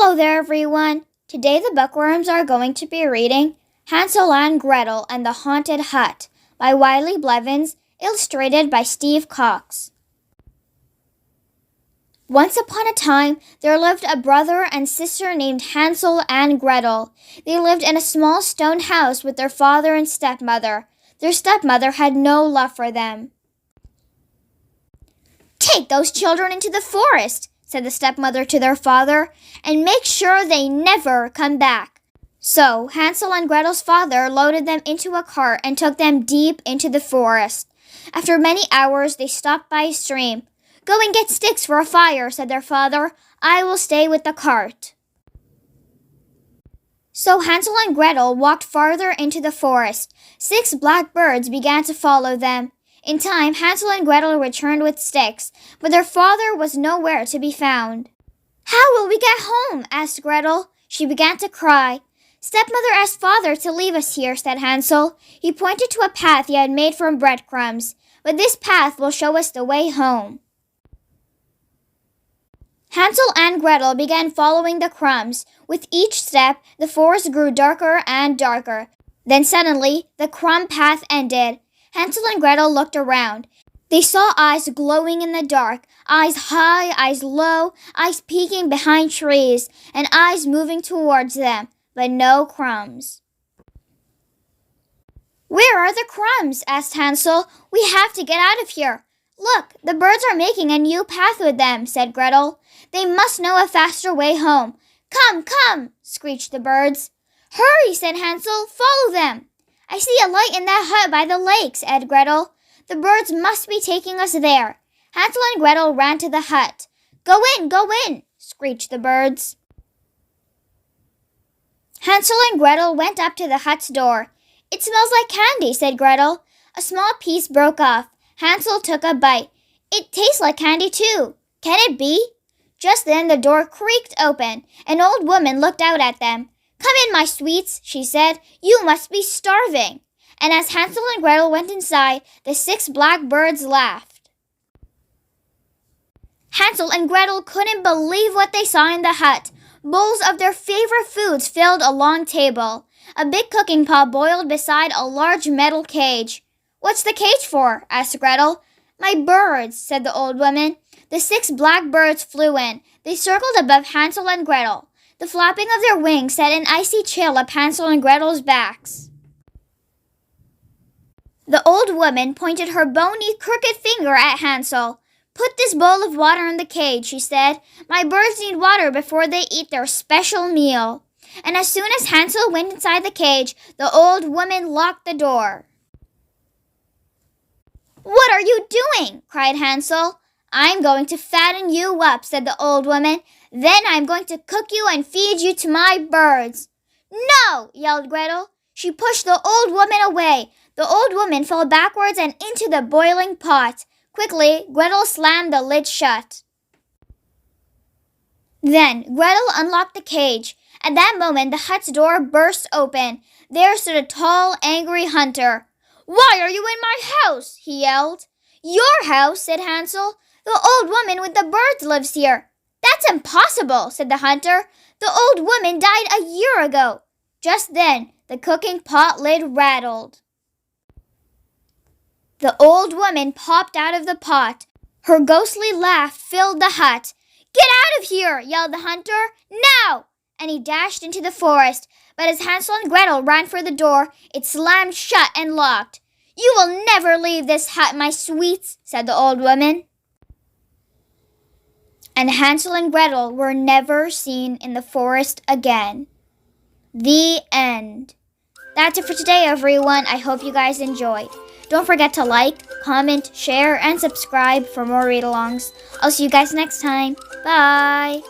Hello there, everyone. Today the Bookworms are going to be reading Hansel and Gretel and the Haunted Hut by Wiley Blevins, illustrated by Steve Cox. Once upon a time, there lived a brother and sister named Hansel and Gretel. They lived in a small stone house with their father and stepmother. Their stepmother had no love for them. "Take those children into the forest," said the stepmother to their father, "and make sure they never come back." So Hansel and Gretel's father loaded them into a cart and took them deep into the forest. After many hours, they stopped by a stream. "Go and get sticks for a fire," said their father. "I will stay with the cart." So Hansel and Gretel walked farther into the forest. 6 black birds began to follow them. In time, Hansel and Gretel returned with sticks, but their father was nowhere to be found. "How will we get home?" asked Gretel. She began to cry. "Stepmother asked father to leave us here," said Hansel. He pointed to a path he had made from breadcrumbs. "But this path will show us the way home." Hansel and Gretel began following the crumbs. With each step, the forest grew darker and darker. Then suddenly, the crumb path ended. Hansel and Gretel looked around. They saw eyes glowing in the dark, eyes high, eyes low, eyes peeking behind trees, and eyes moving towards them, but no crumbs. "Where are the crumbs?" asked Hansel. "We have to get out of here." "Look, the birds are making a new path with them," said Gretel. "They must know a faster way home." "Come, come!" screeched the birds. "Hurry," said Hansel. "Follow them." "I see a light in that hut by the lake," said Gretel. "The birds must be taking us there." Hansel and Gretel ran to the hut. Go in, screeched the birds. Hansel and Gretel went up to the hut's door. "It smells like candy," said Gretel. A small piece broke off. Hansel took a bite. "It tastes like candy too. Can it be?" Just then the door creaked open. An old woman looked out at them. "Come in, my sweets," she said. "You must be starving." And as Hansel and Gretel went inside, the 6 black birds laughed. Hansel and Gretel couldn't believe what they saw in the hut. Bowls of their favorite foods filled a long table. A big cooking pot boiled beside a large metal cage. "What's the cage for?" asked Gretel. "My birds," said the old woman. The 6 black birds flew in. They circled above Hansel and Gretel. The flapping of their wings set an icy chill up Hansel and Gretel's backs. The old woman pointed her bony, crooked finger at Hansel. "Put this bowl of water in the cage," she said. "My birds need water before they eat their special meal." And as soon as Hansel went inside the cage, the old woman locked the door. "What are you doing?" cried Hansel. "I'm going to fatten you up," said the old woman. "Then I'm going to cook you and feed you to my birds." "No!" yelled Gretel. She pushed the old woman away. The old woman fell backwards and into the boiling pot. Quickly, Gretel slammed the lid shut. Then Gretel unlocked the cage. At that moment, the hut's door burst open. There stood a tall, angry hunter. "Why are you in my house?" he yelled. "Your house," said Hansel. "The old woman with the birds lives here." "That's impossible," said the hunter. "The old woman died a year ago." Just then, the cooking pot lid rattled. The old woman popped out of the pot. Her ghostly laugh filled the hut. "Get out of here!" yelled the hunter. "Now!" And he dashed into the forest. But as Hansel and Gretel ran for the door, it slammed shut and locked. "You will never leave this hut, my sweets," said the old woman. And Hansel and Gretel were never seen in the forest again. The end. That's it for today, everyone. I hope you guys enjoyed. Don't forget to like, comment, share, and subscribe for more read-alongs. I'll see you guys next time. Bye!